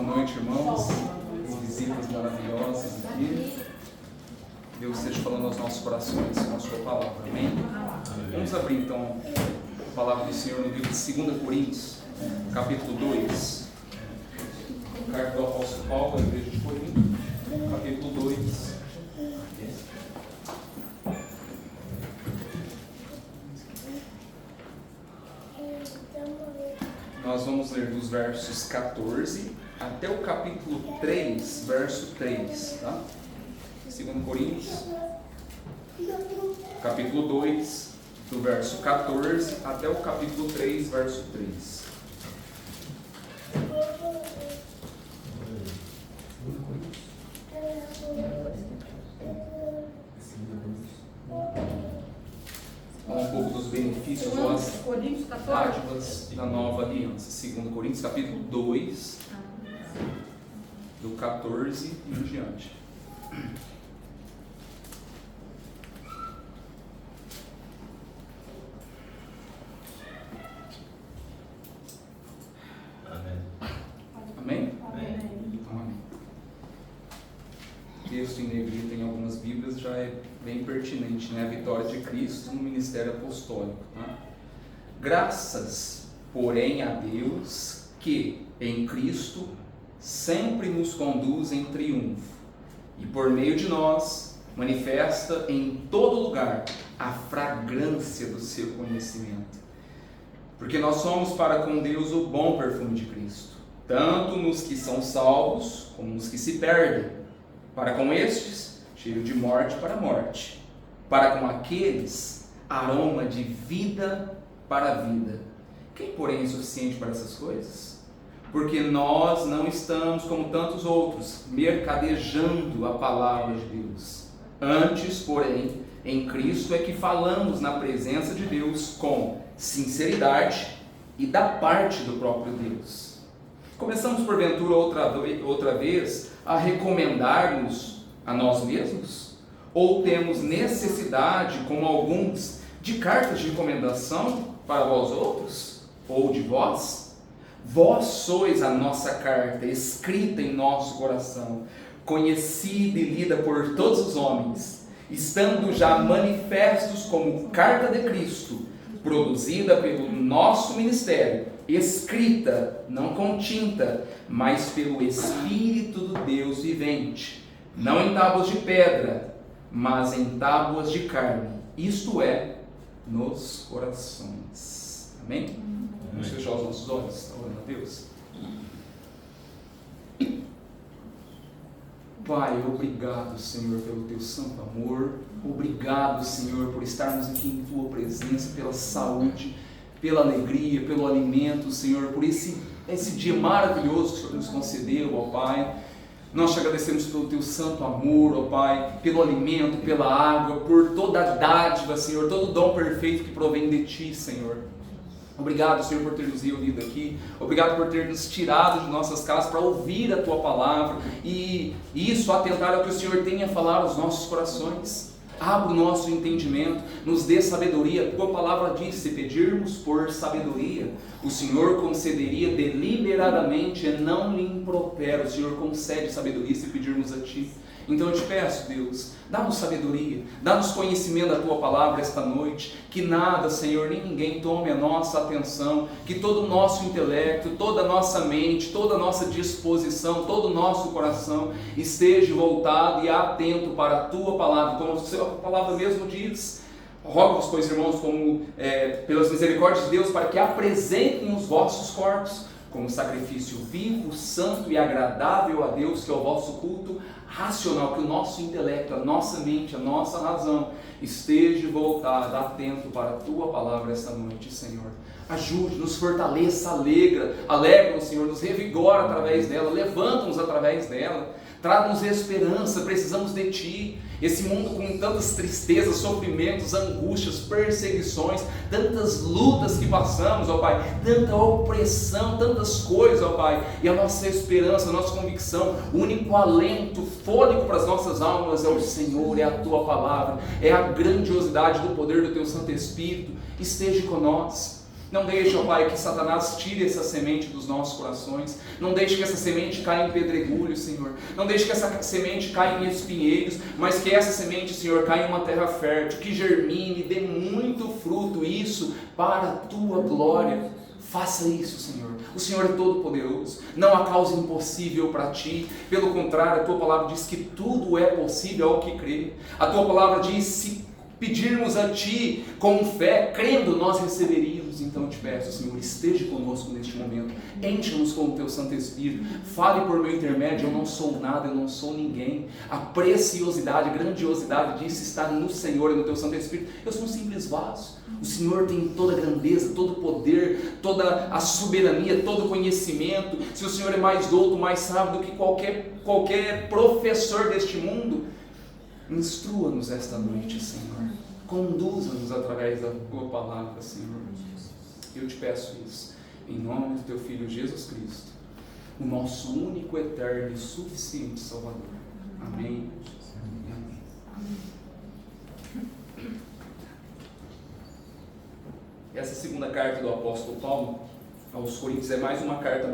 Boa noite, irmãos. Visitas maravilhosas aqui. Deus esteja falando aos nossos corações com a sua palavra. Amém? Vamos abrir então a palavra do Senhor no livro de 2 Coríntios, capítulo 2. Carta do apóstolo Paulo à igreja de Corinto, capítulo 2. Nós vamos ler dos versos 14 até o capítulo 3, verso 3, tá? 2 Coríntios, capítulo 2, do verso 14 até o capítulo 3, verso 3. Um pouco dos benefícios ou as dádivas da nova aliança. 2 Coríntios, capítulo 2, do 14 e em diante. Amém? Amém? Então, amém. O texto em negrito em algumas Bíblias já é bem pertinente, né? A vitória de Cristo no ministério apostólico. Tá? Graças, porém, a Deus que, em Cristo, sempre nos conduz em triunfo e, por meio de nós, manifesta em todo lugar a fragrância do seu conhecimento. Porque nós somos para com Deus o bom perfume de Cristo, tanto nos que são salvos como nos que se perdem. Para com estes, cheiro de morte para morte. Para com aqueles, aroma de vida para a vida. Quem, porém, é suficiente para essas coisas? Porque nós não estamos, como tantos outros, mercadejando a palavra de Deus. Antes, porém, em Cristo é que falamos na presença de Deus com sinceridade e da parte do próprio Deus. Começamos, porventura, outra vez a recomendar-nos a nós mesmos? Ou temos necessidade, como alguns, de cartas de recomendação para vós outros? Ou de vós? Vós sois a nossa carta, escrita em nosso coração, conhecida e lida por todos os homens, estando já manifestos como carta de Cristo, produzida pelo nosso ministério, escrita, não com tinta, mas pelo Espírito do Deus vivente, não em tábuas de pedra, mas em tábuas de carne, isto é, nos corações. Amém? Vamos fechar os nossos olhos, está orando a Deus? Pai, obrigado, Senhor, pelo Teu santo amor, obrigado, Senhor, por estarmos aqui em Tua presença, pela saúde, pela alegria, pelo alimento, Senhor, por esse dia maravilhoso que o Senhor nos concedeu, ó Pai. Nós te agradecemos pelo Teu santo amor, ó Pai, pelo alimento, pela água, por toda a dádiva, Senhor, todo o dom perfeito que provém de Ti, Senhor. Obrigado, Senhor, por ter nos reunido aqui. Obrigado por ter nos tirado de nossas casas para ouvir a Tua palavra e isso, atentar ao que o Senhor tem a falar aos nossos corações. Abra o nosso entendimento, nos dê sabedoria. A Tua palavra diz, se pedirmos por sabedoria, o Senhor concederia deliberadamente e não lhe impropera. O Senhor concede sabedoria se pedirmos a Ti. Então eu te peço, Deus, dá-nos sabedoria, dá-nos conhecimento da Tua palavra esta noite, que nada, Senhor, nem ninguém tome a nossa atenção, que todo o nosso intelecto, toda a nossa mente, toda a nossa disposição, todo o nosso coração esteja voltado e atento para a Tua palavra, como a Sua palavra mesmo diz. Rogo-vos, pois, irmãos, pelas misericórdias de Deus, para que apresentem os vossos corpos como sacrifício vivo, santo e agradável a Deus, que é o vosso culto racional, que o nosso intelecto, a nossa mente, a nossa razão esteja voltada, atento para a Tua palavra esta noite, Senhor. Ajude, nos fortaleça, alegra-nos, Senhor, nos revigora através dela, levanta-nos através dela, traz-nos esperança, precisamos de Ti. Esse mundo com tantas tristezas, sofrimentos, angústias, perseguições, tantas lutas que passamos, ó Pai, tanta opressão, tantas coisas, ó Pai, e a nossa esperança, a nossa convicção, o único alento, fôlego para as nossas almas é o Senhor, é a Tua palavra, é a grandiosidade do poder do Teu Santo Espírito. Esteja com nós. Não deixe, ó Pai, que Satanás tire essa semente dos nossos corações. Não deixe que essa semente caia em pedregulhos, Senhor. Não deixe que essa semente caia em espinheiros, mas que essa semente, Senhor, caia em uma terra fértil, que germine, dê muito fruto, isso para a Tua glória. Faça isso, Senhor. O Senhor é todo poderoso. Não há causa impossível para Ti. Pelo contrário, a Tua palavra diz que tudo é possível ao que crê. A Tua palavra diz, se pedirmos a Ti com fé, crendo, nós receberíamos. Então eu te peço, Senhor, esteja conosco neste momento. Enche-nos com o Teu Santo Espírito. Fale por meu intermédio. Eu não sou nada, eu não sou ninguém. A preciosidade, a grandiosidade disso está no Senhor e no Teu Santo Espírito. Eu sou um simples vaso. O Senhor tem toda a grandeza, todo o poder, toda a soberania, todo o conhecimento. Se o Senhor é mais douto, mais sábio do que qualquer professor deste mundo, instrua-nos esta noite, Senhor. Conduza-nos através da Tua palavra, Senhor. Eu te peço isso, em nome do Teu Filho Jesus Cristo, o nosso único, eterno e suficiente Salvador. Amém. Amém. Essa segunda carta do apóstolo Paulo aos Coríntios é mais uma carta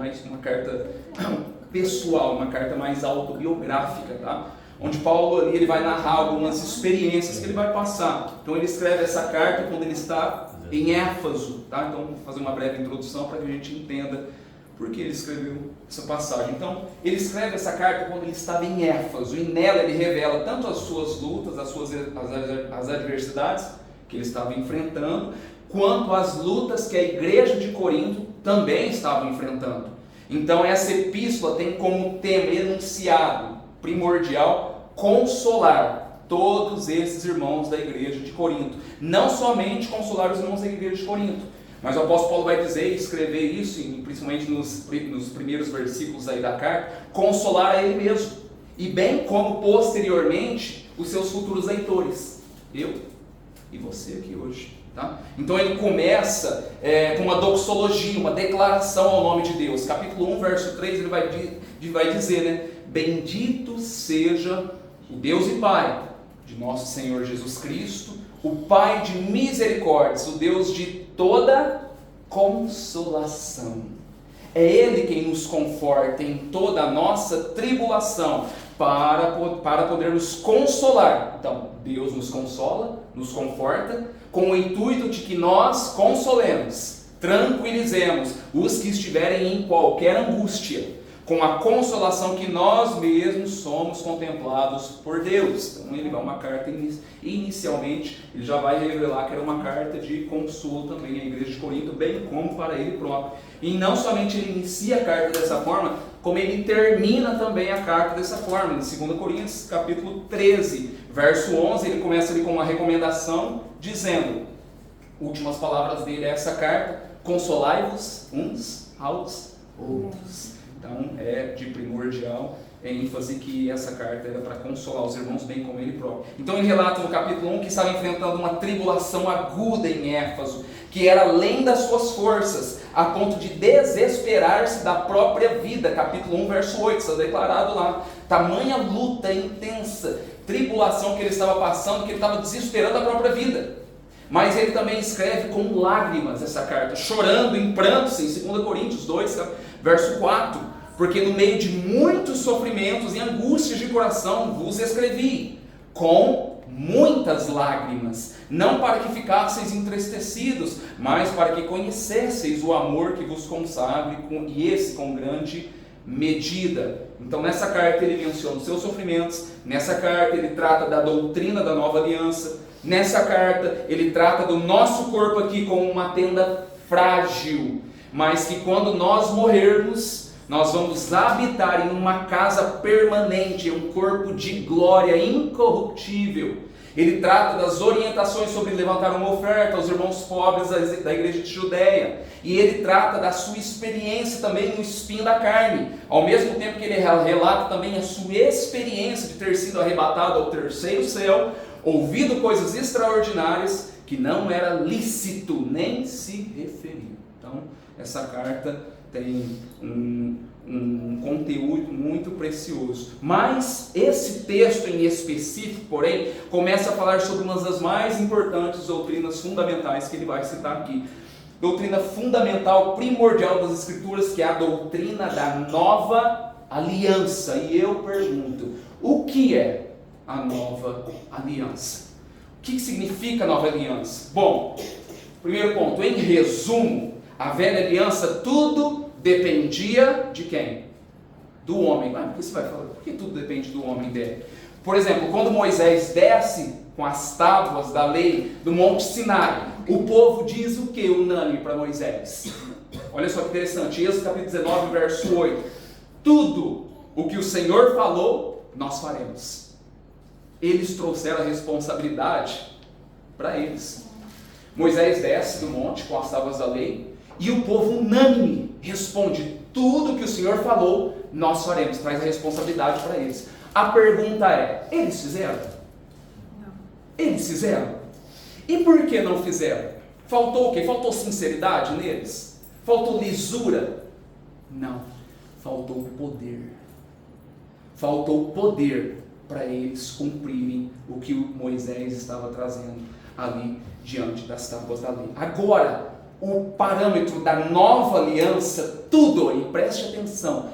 pessoal, uma carta mais autobiográfica, tá? Onde Paulo ali, ele vai narrar algumas experiências que ele vai passar. Então ele escreve essa carta quando ele está em Éfeso, tá? Então vou fazer uma breve introdução para que a gente entenda por que ele escreveu essa passagem. Então ele escreve essa carta quando ele estava em Éfeso, e nela ele revela tanto as suas lutas, as adversidades que ele estava enfrentando, quanto às lutas que a igreja de Corinto também estava enfrentando. Então essa epístola tem como tema enunciado primordial consolar todos esses irmãos da igreja de Corinto. Não somente consolar os irmãos da igreja de Corinto, mas o apóstolo Paulo vai dizer e escrever isso, principalmente nos primeiros versículos aí da carta, consolar a ele mesmo, e bem como posteriormente os seus futuros leitores, eu e você aqui hoje. Tá? Então ele começa com uma doxologia, uma declaração ao nome de Deus. Capítulo 1, verso 3, ele vai dizer, né? Bendito seja o Deus e Pai de nosso Senhor Jesus Cristo, o Pai de misericórdias, o Deus de toda consolação. É Ele quem nos conforta em toda a nossa tribulação, para poder nos consolar. Então, Deus nos consola, nos conforta, com o intuito de que nós consolemos, tranquilizemos os que estiverem em qualquer angústia, com a consolação que nós mesmos somos contemplados por Deus. Então ele vai uma carta, inicialmente, ele já vai revelar que era uma carta de consolo também à igreja de Corinto, bem como para ele próprio. E não somente ele inicia a carta dessa forma, como ele termina também a carta dessa forma. Em 2 Coríntios, capítulo 13, verso 11, ele começa ali com uma recomendação, dizendo, últimas palavras dele é essa carta: consolai-vos uns aos outros. Então é de primordial ênfase que essa carta era para consolar os irmãos, bem como ele próprio. Então ele relata no capítulo 1 que estava enfrentando uma tribulação aguda em Éfeso, que era além das suas forças, a ponto de desesperar-se da própria vida. Capítulo 1, verso 8, está declarado lá. Tamanha luta intensa, tribulação que ele estava passando, que ele estava desesperando a própria vida. Mas ele também escreve com lágrimas essa carta, chorando em prantos, em 2 Coríntios 2, verso 4. Porque no meio de muitos sofrimentos e angústias de coração vos escrevi, com muitas lágrimas, não para que ficasseis entristecidos, mas para que conhecesseis o amor que vos consagre, e esse com grande medida. Então nessa carta ele menciona os seus sofrimentos, nessa carta ele trata da doutrina da nova aliança, nessa carta ele trata do nosso corpo aqui como uma tenda frágil, mas que quando nós morrermos, nós vamos habitar em uma casa permanente, em um corpo de glória incorruptível. Ele trata das orientações sobre levantar uma oferta aos irmãos pobres da igreja de Judeia. E ele trata da sua experiência também no espinho da carne. Ao mesmo tempo que ele relata também a sua experiência de ter sido arrebatado ao terceiro céu, ouvido coisas extraordinárias que não era lícito nem se referir. Então, essa carta tem um conteúdo muito precioso. Mas esse texto em específico, porém, começa a falar sobre uma das mais importantes doutrinas fundamentais que ele vai citar aqui. doutrina fundamental, primordial das Escrituras, que é a doutrina da nova aliança. E eu pergunto, o que é a nova aliança? O que significa nova aliança? Bom, primeiro ponto, em resumo, a velha aliança, tudo dependia de quem? Do homem. Mas por que você vai falar? Por que tudo depende do homem dele? Por exemplo, quando Moisés desce com as tábuas da lei do Monte Sinai, o povo diz o que unânime para Moisés? Olha só que interessante, Êxodo capítulo 19, verso 8. Tudo o que o Senhor falou, nós faremos. Eles trouxeram a responsabilidade para eles. Moisés desce do monte com as tábuas da lei e o povo unânime responde: tudo que o Senhor falou, nós faremos. Traz a responsabilidade para eles. A pergunta é: eles fizeram? Não. Eles fizeram? E por que não fizeram? Faltou o quê? Faltou sinceridade neles? Faltou lisura? Não. Faltou o poder. Faltou o poder para eles cumprirem o que Moisés estava trazendo ali diante das tábuas da lei. Agora, o parâmetro da nova aliança, tudo, e preste atenção,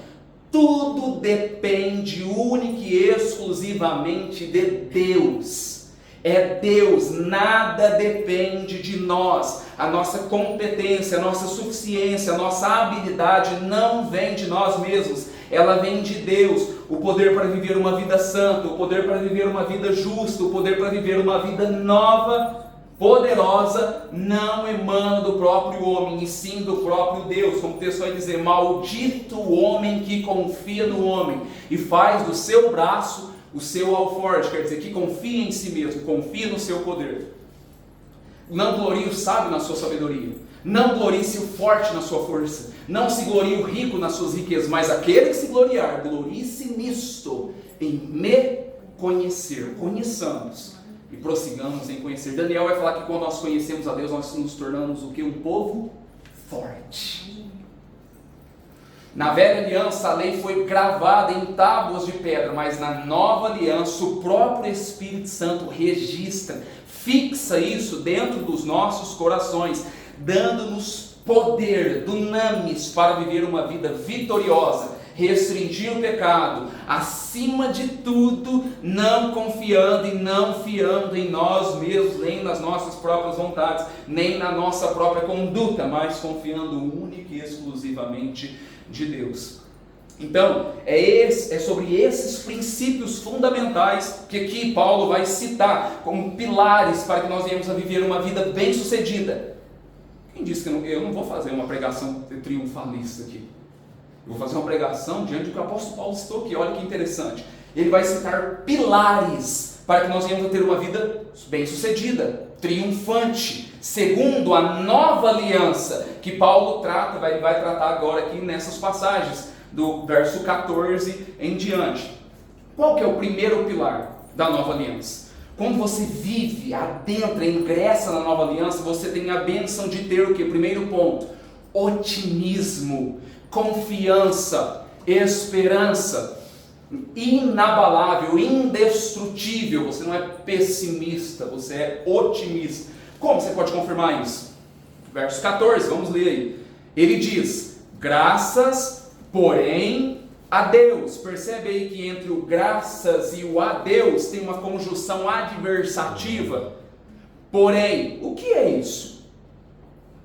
tudo depende única e exclusivamente de Deus. É Deus, nada depende de nós. A nossa competência, a nossa suficiência, a nossa habilidade não vem de nós mesmos, ela vem de Deus. O poder para viver uma vida santa, o poder para viver uma vida justa, o poder para viver uma vida nova, poderosa, não emana do próprio homem, e sim do próprio Deus. Como o texto vai dizer: maldito o homem que confia no homem e faz do seu braço o seu alforje, quer dizer, que confia em si mesmo, confia no seu poder. Não glorie o sábio na sua sabedoria, não glorie-se o forte na sua força, não se glorie o rico nas suas riquezas, mas aquele que se gloriar, glorie-se nisto, em me conhecer. Conheçamos e prossigamos em conhecer. Daniel vai falar que quando nós conhecemos a Deus, nós nos tornamos o que? Um povo forte. Na velha aliança a lei foi gravada em tábuas de pedra, mas na nova aliança o próprio Espírito Santo registra, fixa isso dentro dos nossos corações, dando-nos poder, dunamis, para viver uma vida vitoriosa, restringir o pecado, acima de tudo, não confiando e não fiando em nós mesmos, nem nas nossas próprias vontades, nem na nossa própria conduta, mas confiando única e exclusivamente de Deus. Então, é sobre esses princípios fundamentais que aqui Paulo vai citar como pilares para que nós venhamos a viver uma vida bem sucedida. Quem disse que eu não vou fazer uma pregação triunfalista aqui? Eu vou fazer uma pregação diante do que o apóstolo Paulo citou aqui. Olha que interessante. Ele vai citar pilares para que nós venhamos a ter uma vida bem sucedida, triunfante, segundo a nova aliança que Paulo trata, vai tratar agora aqui nessas passagens, do verso 14 em diante. Qual que é o primeiro pilar da nova aliança? Quando você vive, adentra, ingressa na nova aliança, você tem a bênção de ter o que? Primeiro ponto, otimismo, confiança, esperança, inabalável, indestrutível. Você não é pessimista, você é otimista. Como você pode confirmar isso? Verso 14, vamos ler aí. Ele diz: graças, porém, a Deus. Percebe aí que entre o graças e o a Deus tem uma conjunção adversativa. Porém, o que é isso?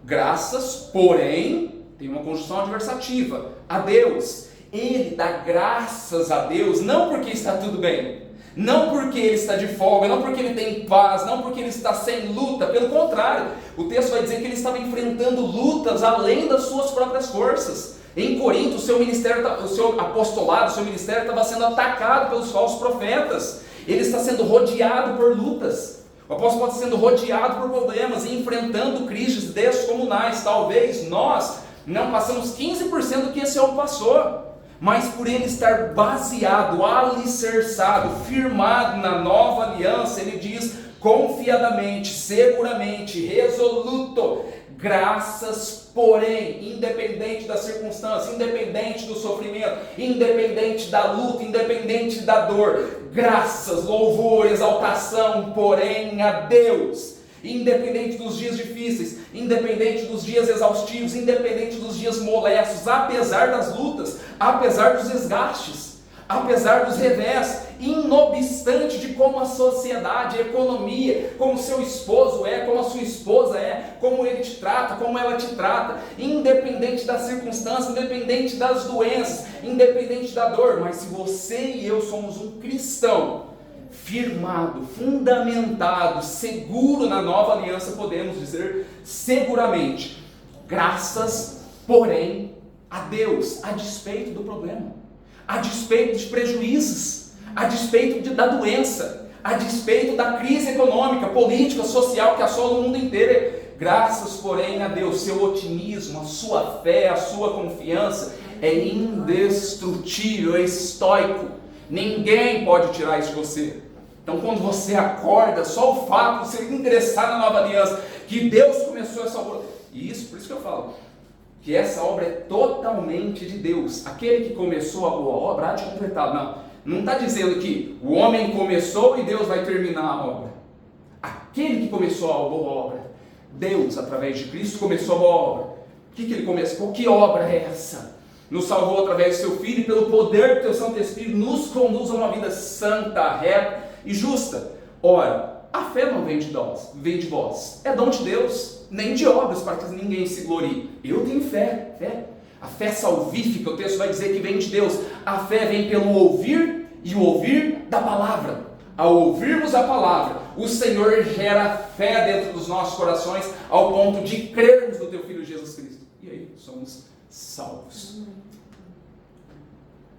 Graças, porém, tem uma conjunção adversativa. A Deus. Ele dá graças a Deus, não porque está tudo bem, não porque ele está de folga, não porque ele tem paz, não porque ele está sem luta. Pelo contrário, o texto vai dizer que ele estava enfrentando lutas além das suas próprias forças. Em Corinto, o seu ministério, o seu apostolado, o seu ministério estava sendo atacado pelos falsos profetas. Ele está sendo rodeado por lutas. O apóstolo está sendo rodeado por problemas e enfrentando crises descomunais. Talvez nós não passamos 15% do que esse homem passou, mas por ele estar baseado, alicerçado, firmado na nova aliança, ele diz confiadamente, seguramente, resoluto: graças, porém, independente da circunstância, independente do sofrimento, independente da luta, independente da dor, graças, louvor, exaltação, porém, a Deus. independente dos dias difíceis, independente dos dias exaustivos, independente dos dias molestos, apesar das lutas, apesar dos desgastes, apesar dos revés, inobstante de como a sociedade, a economia, como seu esposo é, como a sua esposa é, como ele te trata, como ela te trata, independente das circunstâncias, independente das doenças, independente da dor. Mas se você e eu somos um cristão firmado, fundamentado, seguro na nova aliança, podemos dizer seguramente: graças, porém, a Deus, a despeito do problema, a despeito de prejuízos, a despeito da doença, a despeito da crise econômica, política, social que assola o mundo inteiro. Graças, porém, a Deus, seu otimismo, a sua fé, a sua confiança é indestrutível, é estoico. Ninguém pode tirar isso de você. Então, quando você acorda, só o fato de você ingressar na nova aliança, que Deus começou essa obra, e isso, por isso que eu falo, que essa obra é totalmente de Deus. Aquele que começou a boa obra há de completá-la. Não está dizendo que o homem começou e Deus vai terminar a obra. Aquele que começou a boa obra, Deus, através de Cristo, começou a boa obra. O que ele começou? Que obra é essa? Nos salvou através do seu Filho e pelo poder do teu Santo Espírito nos conduz a uma vida santa, reta e justa. Ora, a fé não vem de vós, é dom de Deus, nem de obras para que ninguém se glorie. Eu tenho fé. A fé salvífica, o texto vai dizer que vem de Deus. A fé vem pelo ouvir e o ouvir da palavra. Ao ouvirmos a palavra, o Senhor gera fé dentro dos nossos corações ao ponto de crermos no teu Filho Jesus Cristo. E aí somos salvos.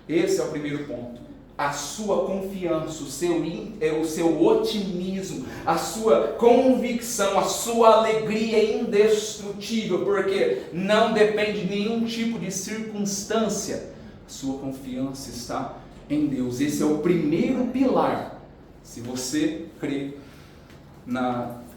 Esse é o primeiro ponto. A sua confiança, o seu otimismo, a sua convicção, a sua alegria é indestrutível, porque não depende de nenhum tipo de circunstância. A sua confiança está em Deus. Esse é o primeiro pilar, se você crê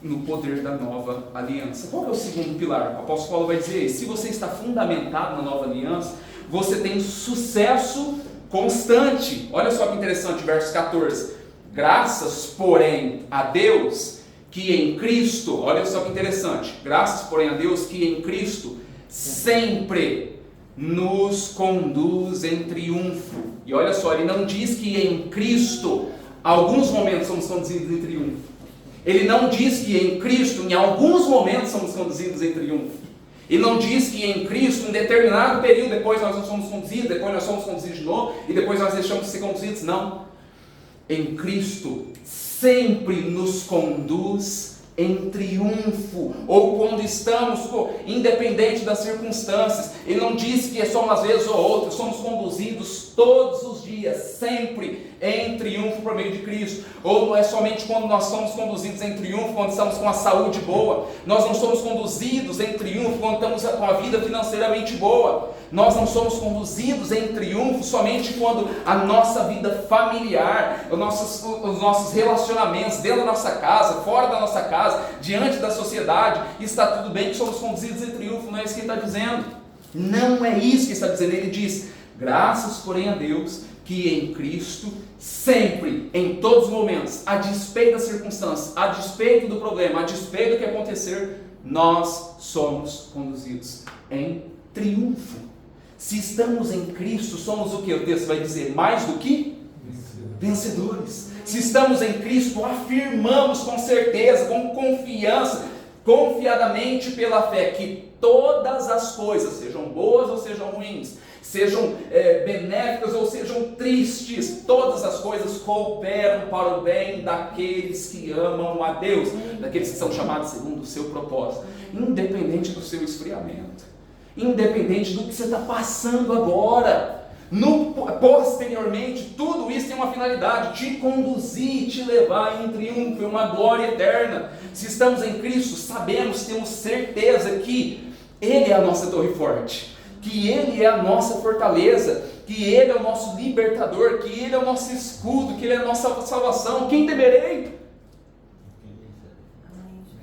no poder da nova aliança. Qual é o segundo pilar? O apóstolo Paulo vai dizer: se você está fundamentado na nova aliança, você tem sucesso constante. Olha só que interessante, verso 14. Graças, porém, a Deus que em Cristo, olha só que interessante, graças, porém, a Deus que em Cristo sempre nos conduz em triunfo. E olha só, ele não diz que em Cristo alguns momentos somos conduzidos em triunfo. Ele não diz que em Cristo em alguns momentos somos conduzidos em triunfo. E não diz que em Cristo, em determinado período, depois nós não somos conduzidos, depois nós somos conduzidos de novo, e depois nós deixamos de ser conduzidos. Não. Em Cristo, sempre nos conduz em triunfo, ou quando estamos, independente das circunstâncias. Ele não diz que é só umas vezes ou outras, somos conduzidos todos os dias, sempre em triunfo por meio de Cristo. Ou não é somente quando nós somos conduzidos em triunfo, quando estamos com a saúde boa. Nós não somos conduzidos em triunfo quando estamos com a vida financeiramente boa. Nós não somos conduzidos em triunfo somente quando a nossa vida familiar, os nossos relacionamentos dentro da nossa casa, fora da nossa casa, diante da sociedade, está tudo bem, que somos conduzidos em triunfo. Não é isso que ele está dizendo. Não é isso que ele está dizendo. Ele diz: graças, porém, a Deus que em Cristo, sempre, em todos os momentos, a despeito das circunstâncias, a despeito do problema, a despeito do que acontecer, nós somos conduzidos em triunfo. Se estamos em Cristo, somos o que o texto vai dizer? Mais do que vencedores. Se estamos em Cristo, afirmamos com certeza, com confiança, confiadamente pela fé, que todas as coisas, sejam boas ou sejam ruins, sejam benéficas ou sejam tristes, todas as coisas cooperam para o bem daqueles que amam a Deus, daqueles que são chamados segundo o seu propósito, independente do seu esfriamento, independente do que você está passando agora. Posteriormente, tudo isso tem uma finalidade: te conduzir, te levar em triunfo, em uma glória eterna. Se estamos em Cristo, sabemos, temos certeza que Ele é a nossa torre forte, que Ele é a nossa fortaleza, que Ele é o nosso libertador, que Ele é o nosso escudo, que Ele é a nossa salvação. Quem temerei?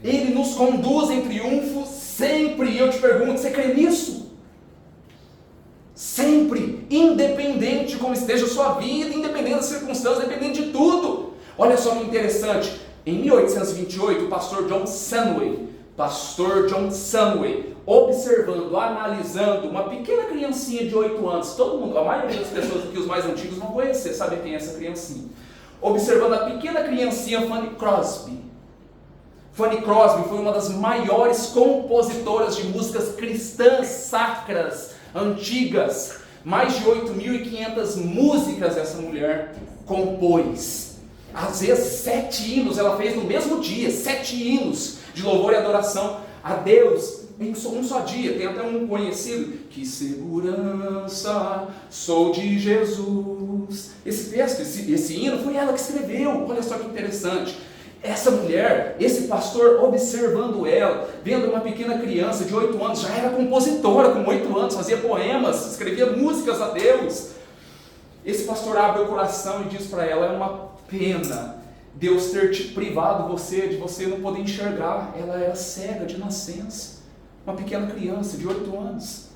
Ele nos conduz em triunfo sempre. E eu te pergunto, você crê nisso? Sempre, independente de como esteja a sua vida, independente das circunstâncias, independente de tudo. Olha só que interessante, Em 1828, o pastor John Samway, observando, analisando uma pequena criancinha de 8 anos, todo mundo, a maioria das pessoas aqui, os mais antigos, vão conhecer, saber quem é essa criancinha. Observando a pequena criancinha Fanny Crosby. Fanny Crosby foi uma das maiores compositoras de músicas cristãs sacras, antigas. Mais de 8.500 músicas essa mulher compôs. Às vezes 7 hinos ela fez no mesmo dia, 7 hinos de louvor e adoração a Deus em um só dia. Tem até um conhecido: que segurança sou de Jesus. Esse texto, esse hino foi ela que escreveu. Olha só que interessante. Essa mulher, esse pastor, observando ela, vendo uma pequena criança de 8 anos, já era compositora com 8 anos, fazia poemas, escrevia músicas a Deus. Esse pastor abre o coração e diz para ela: é uma pena Deus ter te privado de você não poder enxergar. Ela era cega de nascença, uma pequena criança de 8 anos.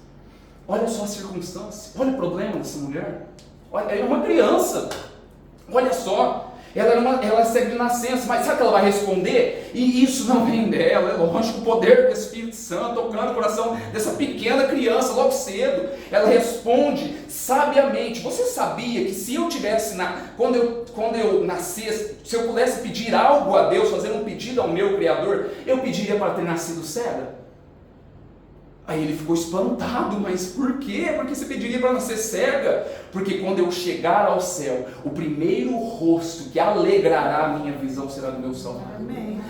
Olha só a circunstância, olha o problema dessa mulher. Olha, é uma criança, olha só. Ela é cega de nascença, mas sabe o que ela vai responder? E isso não vem dela, é lógico, o poder do Espírito Santo tocando o coração dessa pequena criança logo cedo. Ela responde sabiamente: você sabia que se eu tivesse, quando eu nascesse, se eu pudesse pedir algo a Deus, fazer um pedido ao meu Criador, eu pediria para ter nascido cega? Aí ele ficou espantado: mas por quê? Porque você pediria para nascer cega? Porque quando eu chegar ao céu, o primeiro rosto que alegrará a minha visão será do meu Salvador. Amém.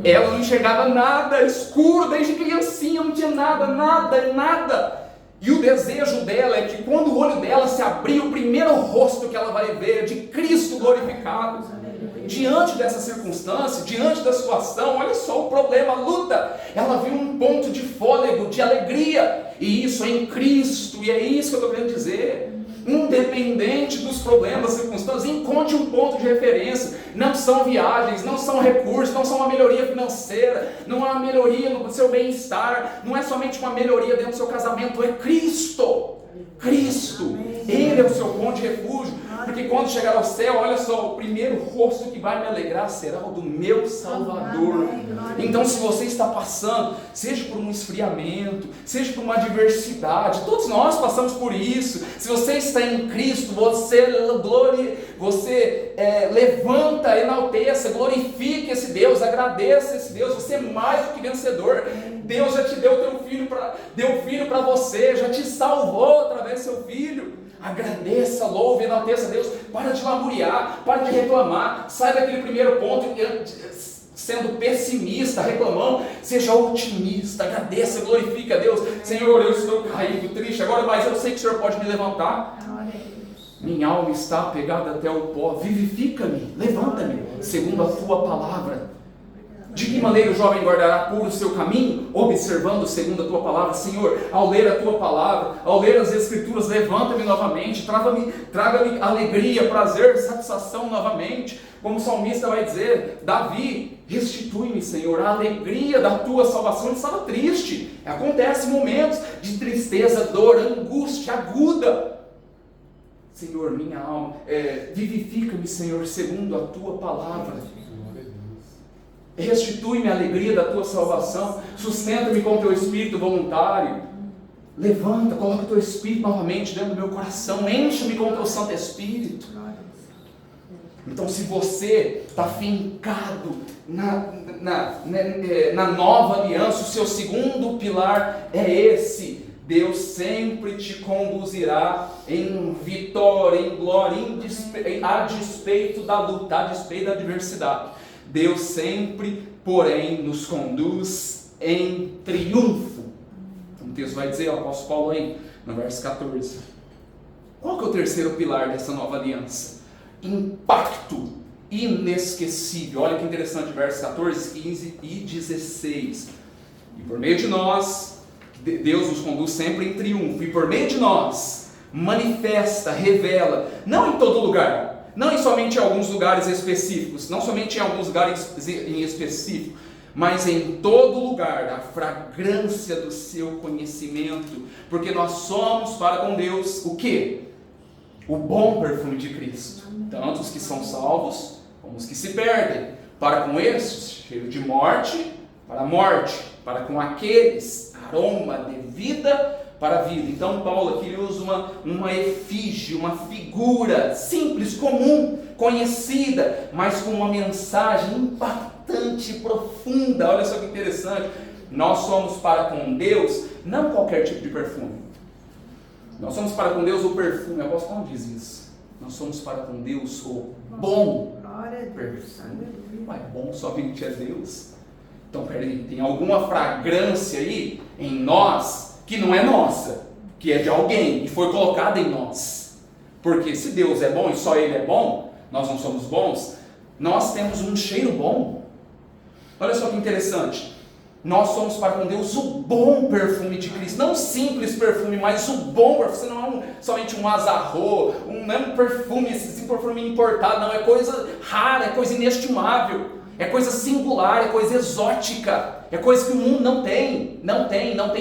Ela não enxergava nada, escuro desde criancinha, não tinha nada. E o desejo dela é que quando o olho dela se abrir, o primeiro rosto que ela vai ver é de Cristo glorificado. Diante dessa circunstância, diante da situação, olha só o problema, a luta. Ela viu um ponto de fôlego, de alegria, e isso é em Cristo. E é isso que eu estou querendo dizer. Independente dos problemas, das circunstâncias, encontre um ponto de referência. Não são viagens, não são recursos, não são uma melhoria financeira, não é uma melhoria no seu bem-estar, não é somente uma melhoria dentro do seu casamento, é Cristo. Ele é o seu ponto de refúgio. Porque quando chegar ao céu, olha só, o primeiro rosto que vai me alegrar será o do meu Salvador. Então, se você está passando, seja por um esfriamento, seja por uma adversidade, todos nós passamos por isso. Se você está em Cristo, você levanta, enalteça, glorifique esse Deus, agradeça esse Deus. Você é mais do que vencedor. Deus já te deu deu filho para você, já te salvou através do seu filho. Agradeça, louve, enalteça a Deus. Para de lamuriar, para de reclamar. Sai daquele primeiro ponto sendo pessimista, reclamão. Seja otimista, agradeça, glorifique a Deus. Senhor, eu estou caído, triste agora, mas eu sei que o Senhor pode me levantar. Minha alma está apegada até o pó. Vivifica-me, levanta-me, segundo a tua palavra. De que maneira o jovem guardará puro o seu caminho? Observando segundo a tua palavra. Senhor, ao ler a tua palavra, ao ler as Escrituras, levanta-me novamente, traga-me alegria, prazer, satisfação novamente. Como o salmista vai dizer, Davi: restitui-me, Senhor, a alegria da tua salvação. Ele estava triste. Acontece momentos de tristeza, dor, angústia aguda. Senhor, minha alma, vivifica-me, Senhor, segundo a tua palavra. Restitui-me a alegria da tua salvação. Sustenta-me com o teu espírito voluntário. Levanta, coloca o teu espírito novamente dentro do meu coração. Enche-me com o teu Santo Espírito. Então, se você está fincado na nova aliança, o seu segundo pilar é esse: Deus sempre te conduzirá em vitória, em glória, a despeito da luta, a despeito da adversidade. Deus sempre, porém, nos conduz em triunfo. O texto vai dizer, o apóstolo Paulo aí, no verso 14. Qual que é o terceiro pilar dessa nova aliança? Impacto inesquecível. Olha que interessante, versos 14, 15 e 16. E por meio de nós, Deus nos conduz sempre em triunfo. E por meio de nós, manifesta, revela, não em todo lugar, não somente em alguns lugares específicos, não somente em alguns lugares em específico, mas em todo lugar, a fragrância do seu conhecimento, porque nós somos para com Deus o quê? O bom perfume de Cristo, tanto os que são salvos, como os que se perdem. para com esses, cheiro de morte para a morte, para com aqueles, aroma de vida para a vida. Então Paulo aqui usa uma efígie, uma figura simples, comum, conhecida, mas com uma mensagem impactante, profunda. Olha só que interessante. Nós somos para com Deus não qualquer tipo de perfume. Nós somos para com Deus o perfume. O apóstolo Paulo diz isso. Nós somos para com Deus o bom perfume. Não é bom somente é Deus. Então, peraí, tem alguma fragrância aí em nós que não é nossa, que é de alguém, que foi colocada em nós. Porque se Deus é bom e só Ele é bom, nós não somos bons, nós temos um cheiro bom. Olha só que interessante. Nós somos para com Deus o bom perfume de Cristo. Não um simples perfume, mas o bom perfume. Não é somente um azarro, não é um perfume, esse perfume importado, não. É coisa rara, é coisa inestimável. É coisa singular, é coisa exótica, é coisa que o mundo não tem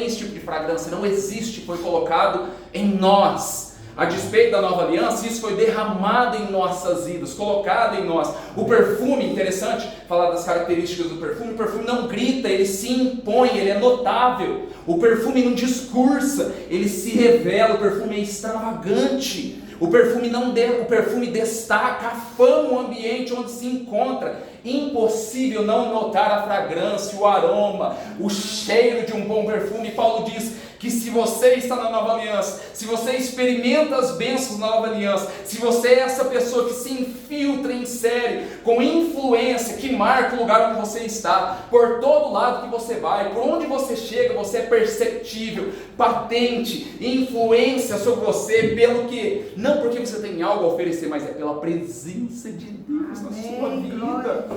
esse tipo de fragrância, não existe, foi colocado em nós. A despeito da nova aliança, isso foi derramado em nossas vidas, colocado em nós. O perfume, interessante falar das características do perfume, o perfume não grita, ele se impõe, ele é notável. O perfume não discursa, ele se revela, o perfume é extravagante. O perfume destaca, afama o ambiente onde se encontra. Impossível não notar a fragrância, o aroma, o cheiro de um bom perfume. Paulo diz que se você está na nova aliança, se você experimenta as bênçãos da nova aliança, se você é essa pessoa que se infiltra em série, com influência, que marca o lugar onde você está, por todo lado que você vai, por onde você chega, você é perceptível, patente, influência sobre você, pelo que? Não porque você tem algo a oferecer, mas é pela presença de Deus na sua vida.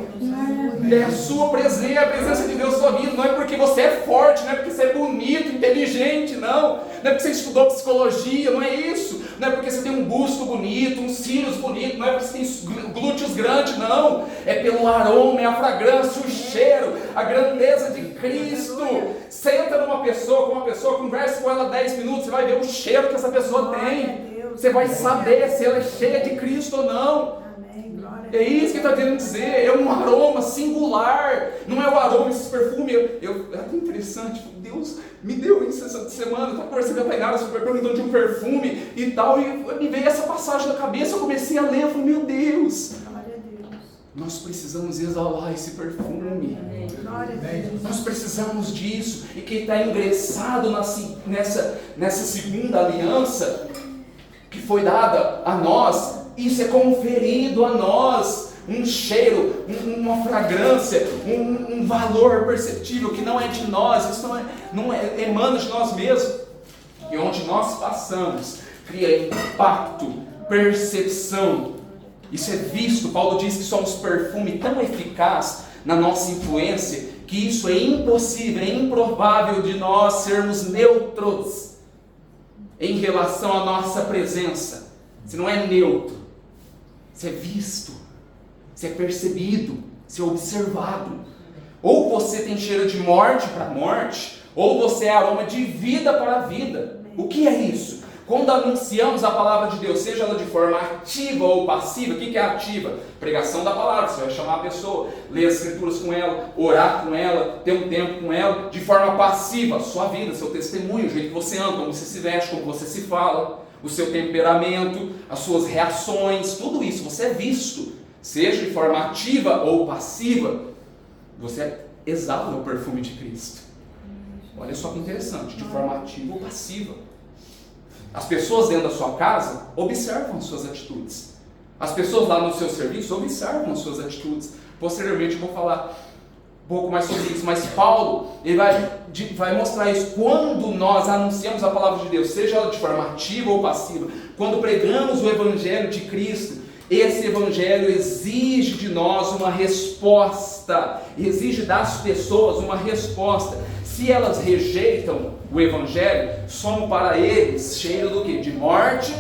É a sua presença, a presença de Deus na sua vida. Não é porque você é forte, não é porque você é bonito, inteligente, não é porque você estudou psicologia, não é isso, não é porque você tem um busto bonito, uns cílios bonitos, não é porque você tem glúteos grandes, não, é pelo aroma, é a fragrância, o cheiro, a grandeza de Cristo. Senta numa pessoa, com uma pessoa, conversa com ela 10 minutos, você vai ver o cheiro que essa pessoa tem, você vai saber se ela é cheia de Cristo ou não. É isso que ele está querendo dizer, é um aroma singular, não é o aroma, esse perfume. É até interessante, Deus me deu isso essa semana, eu estava conversando com a Tainara, perguntando de um perfume e tal, e me veio essa passagem na cabeça, eu comecei a ler, eu falei, meu Deus, nós precisamos exalar esse perfume, nós precisamos disso, e quem está ingressado nessa segunda aliança, que foi dada a nós, isso é conferido a nós, um cheiro, uma fragrância, um valor perceptível que não é de nós, isso não emana de nós mesmos, e onde nós passamos, cria impacto, percepção, isso é visto. Paulo diz que somos perfume tão eficaz na nossa influência, que isso é impossível, é improvável de nós sermos neutros em relação à nossa presença. Você não é neutro, você é visto, você é percebido, você é observado. Ou você tem cheiro de morte para morte, ou você é aroma de vida para a vida. O que é isso? Quando anunciamos a palavra de Deus, seja ela de forma ativa ou passiva, o que é ativa? Pregação da palavra, você vai chamar a pessoa, ler as escrituras com ela, orar com ela, ter um tempo com ela. De forma passiva, sua vida, seu testemunho, o jeito que você anda, como você se veste, como você se fala, o seu temperamento, as suas reações, tudo isso, você é visto, seja de forma ativa ou passiva, você exala o perfume de Cristo. Olha só que interessante, de forma ativa ou passiva. As pessoas dentro da sua casa observam as suas atitudes, as pessoas lá no seu serviço observam as suas atitudes. Posteriormente eu vou falar um pouco mais sobre isso, mas Paulo ele vai mostrar isso. Quando nós anunciamos a palavra de Deus, seja ela de forma ativa ou passiva, quando pregamos o Evangelho de Cristo, esse Evangelho exige de nós uma resposta, exige das pessoas uma resposta. Se elas rejeitam o Evangelho, somos para eles cheiro do quê? De morte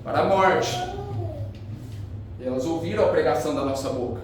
para morte. Elas ouviram a pregação da nossa boca,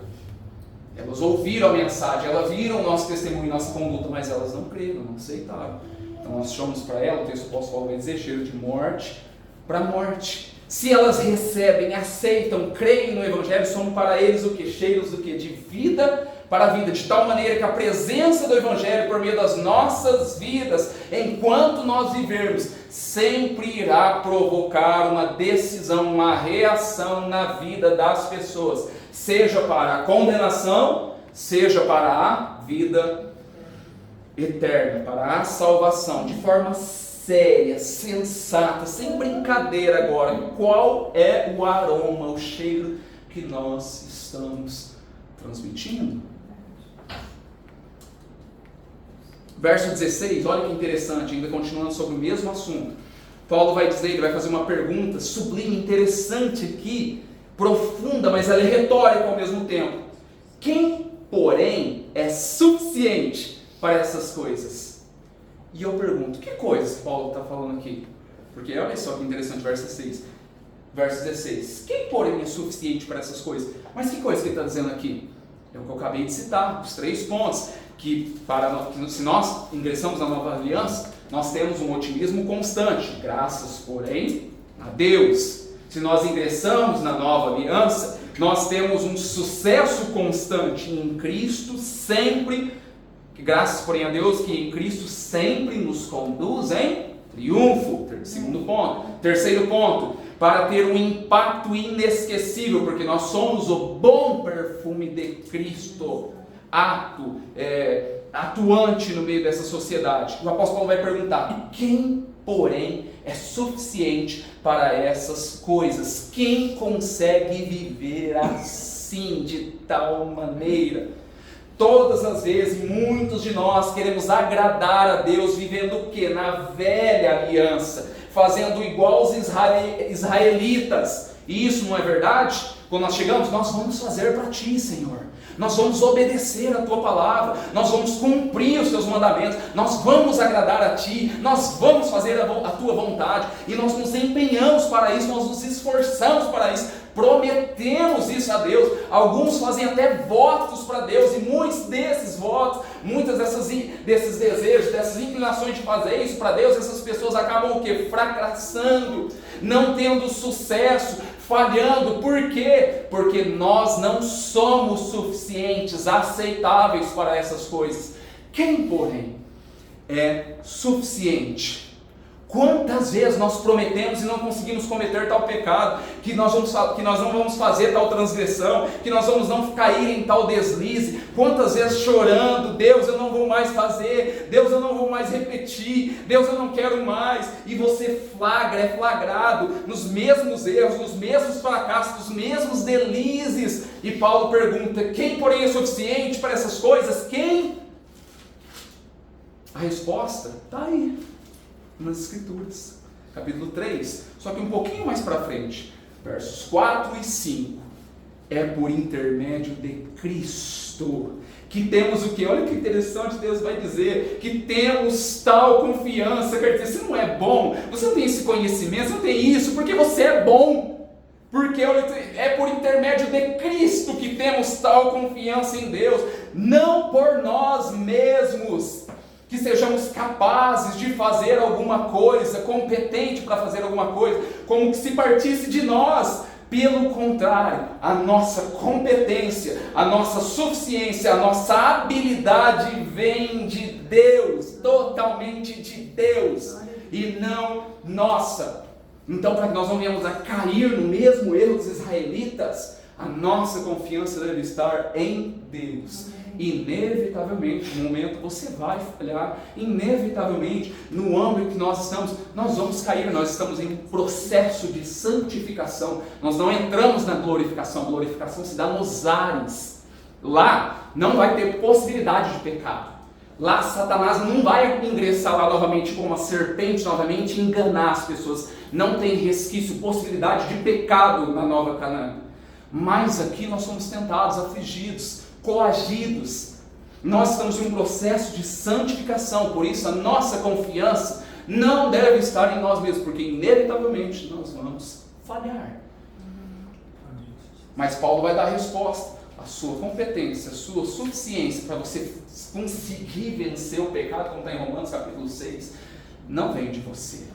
elas ouviram a mensagem, elas viram o nosso testemunho e nossa conduta, mas elas não creram, não aceitaram. Então nós chamamos para ela, o texto apóstolo Paulo vai dizer, cheiro de morte para morte. se elas recebem, aceitam, creem no Evangelho, somos para eles o que? Cheiros do que? De vida para a vida, de tal maneira que a presença do Evangelho por meio das nossas vidas, enquanto nós vivermos, sempre irá provocar uma decisão, uma reação na vida das pessoas, seja para a condenação, seja para a vida eterna, para a salvação, de forma séria, sensata, sem brincadeira agora. Qual é o aroma, o cheiro que nós estamos transmitindo? Verso 16, olha que interessante, ainda continuando sobre o mesmo assunto. Paulo vai dizer, ele vai fazer uma pergunta sublime, interessante aqui, profunda, mas ela é retórica ao mesmo tempo. Quem, porém, é suficiente para essas coisas? E eu pergunto, que coisas Paulo está falando aqui? Porque olha só que interessante, verso 16. Verso 16. Quem, porém, é suficiente para essas coisas? Mas que coisa que ele está dizendo aqui? É o que eu acabei de citar, os 3 pontos. Que se nós ingressamos na nova aliança, nós temos um otimismo constante, graças, porém, a Deus. Se nós ingressamos na nova aliança, nós temos um sucesso constante em Cristo, sempre, graças, porém, a Deus, que em Cristo sempre nos conduz em triunfo. Segundo ponto. Terceiro ponto, para ter um impacto inesquecível, porque nós somos o bom perfume de Cristo, atuante no meio dessa sociedade. O apóstolo Paulo vai perguntar, quem, porém, é suficiente para essas coisas? Quem consegue viver assim, de tal maneira? Todas as vezes, muitos de nós queremos agradar a Deus, vivendo o que? Na velha aliança, fazendo igual os israelitas. E isso não é verdade? Quando nós chegamos, nós vamos fazer para Ti, Senhor. Nós vamos obedecer a Tua palavra, nós vamos cumprir os Teus mandamentos, nós vamos agradar a Ti, nós vamos fazer a Tua vontade, e nós nos empenhamos para isso, nós nos esforçamos para isso, prometemos isso a Deus. Alguns fazem até votos para Deus, e muitos desses votos, muitas desses desejos, dessas inclinações de fazer isso para Deus, essas pessoas acabam o quê? Fracassando, não tendo sucesso, falhando. Por quê? Porque nós não somos suficientes, aceitáveis para essas coisas. Quem, porém, é suficiente? Quantas vezes nós prometemos e não conseguimos cometer tal pecado, que nós não vamos fazer tal transgressão, que nós vamos não cair em tal deslize? Quantas vezes chorando, Deus, eu não vou mais fazer, Deus, eu não vou mais repetir, Deus, eu não quero mais, e você é flagrado nos mesmos erros, nos mesmos fracassos, nos mesmos delizes. E Paulo pergunta, quem porém é suficiente para essas coisas? Quem? A resposta está aí nas Escrituras, capítulo 3, só que um pouquinho mais para frente, versos 4 e 5, é por intermédio de Cristo que temos o que? Olha que interessante, Deus vai dizer, que temos tal confiança. Quer dizer, você não é bom, você não tem esse conhecimento, você não tem isso, porque você é bom, porque é por intermédio de Cristo que temos tal confiança em Deus, não por nós mesmos, que sejamos capazes de fazer alguma coisa, competente para fazer alguma coisa, como que se partisse de nós. Pelo contrário, a nossa competência, a nossa suficiência, a nossa habilidade vem de Deus, totalmente de Deus, e não nossa. Então, para que nós não venhamos a cair no mesmo erro dos israelitas, a nossa confiança deve estar em Deus. Inevitavelmente, no momento você vai falhar, inevitavelmente, no âmbito que nós estamos, nós vamos cair. Nós estamos em processo de santificação, nós não entramos na glorificação. A glorificação se dá nos ares. Lá não vai ter possibilidade de pecado. Lá Satanás não vai ingressar lá novamente como uma serpente novamente e enganar as pessoas. Não tem resquício, possibilidade de pecado na Nova Canaã. Mas aqui nós somos tentados, afligidos, coagidos. Nós estamos em um processo de santificação, por isso a nossa confiança não deve estar em nós mesmos, porque inevitavelmente nós vamos falhar. Mas Paulo vai dar a resposta. A sua competência, a sua suficiência para você conseguir vencer o pecado, como está em Romanos capítulo 6, não vem de você,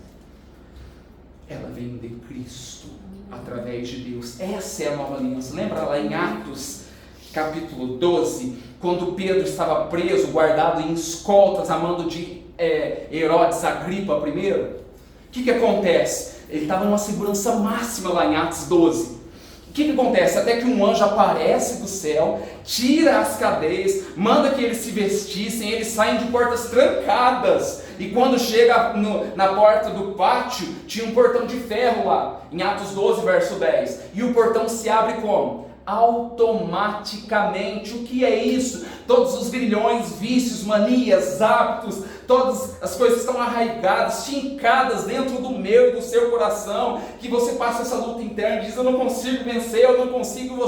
ela vem de Cristo. através de Deus. Essa é a nova aliança. Lembra lá em Atos capítulo 12, quando Pedro estava preso, guardado em escoltas, a mando de Herodes Agripa I? O que acontece? Ele estava numa segurança máxima lá em Atos 12. O que acontece? Até que um anjo aparece do céu, tira as cadeias, manda que eles se vestissem, eles saem de portas trancadas. E quando chega na porta do pátio, tinha um portão de ferro lá, em Atos 12, verso 10. E o portão se abre como? Automaticamente. O que é isso? Todos os grilhões, vícios, manias, hábitos, todas as coisas estão arraigadas, fincadas dentro do meu e do seu coração, que você passa essa luta interna e diz: eu não consigo vencer, eu não consigo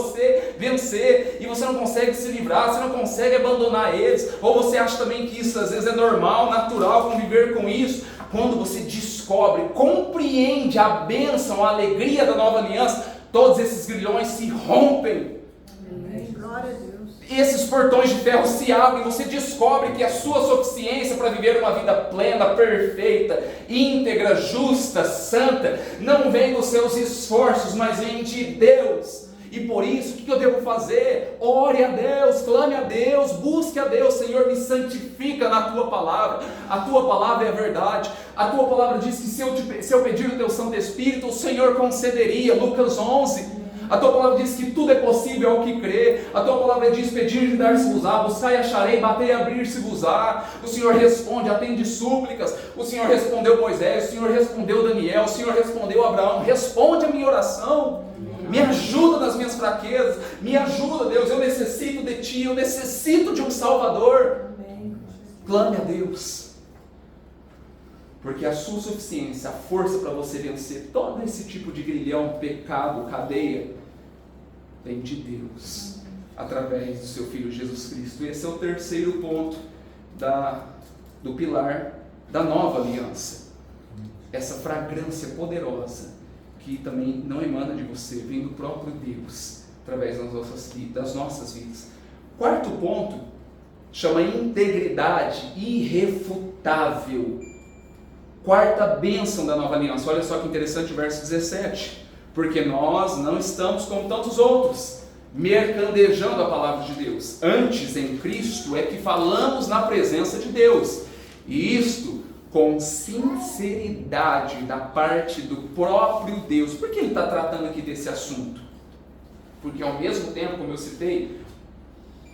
vencer, e você não consegue se livrar, você não consegue abandonar eles, ou você acha também que isso às vezes é normal, natural, conviver com isso. Quando você descobre, compreende a bênção, a alegria da nova aliança, todos esses grilhões se rompem. Amém. Glória a Deus. Esses portões de ferro se abrem, você descobre que a sua suficiência para viver uma vida plena, perfeita, íntegra, justa, santa, não vem dos seus esforços, mas vem de Deus. E por isso, o que eu devo fazer? Ore a Deus, clame a Deus, busque a Deus. Senhor, me santifica na Tua palavra. A Tua palavra é a verdade. A Tua palavra diz que se eu pedir o Teu Santo Espírito, o Senhor concederia. Lucas 11. A Tua palavra diz que tudo é possível ao que crê. A Tua palavra diz: pedir e dar-se-vos-á, buscar e acharei, bater e abrir-se-vos-á. O Senhor responde, atende súplicas. O Senhor respondeu Moisés, o Senhor respondeu Daniel, o Senhor respondeu Abraão. Responde a minha oração. Me ajuda nas minhas fraquezas. Me ajuda, Deus. Eu necessito de Ti. Eu necessito de um Salvador. Amém. Clame a Deus. Porque a sua suficiência, a força para você vencer todo esse tipo de grilhão, pecado, cadeia, vem de Deus, através do seu Filho Jesus Cristo. Esse é o terceiro ponto do pilar da nova aliança. Essa fragrância poderosa, que também não emana de você, vem do próprio Deus, através das nossas vidas. Quarto ponto, chama integridade irrefutável. Quarta bênção da nova aliança. Olha só que interessante o verso 17. Porque nós não estamos como tantos outros, mercandejando a palavra de Deus. Antes, em Cristo, é que falamos na presença de Deus. E isto com sinceridade da parte do próprio Deus. Por que ele está tratando aqui desse assunto? Porque ao mesmo tempo, como eu citei,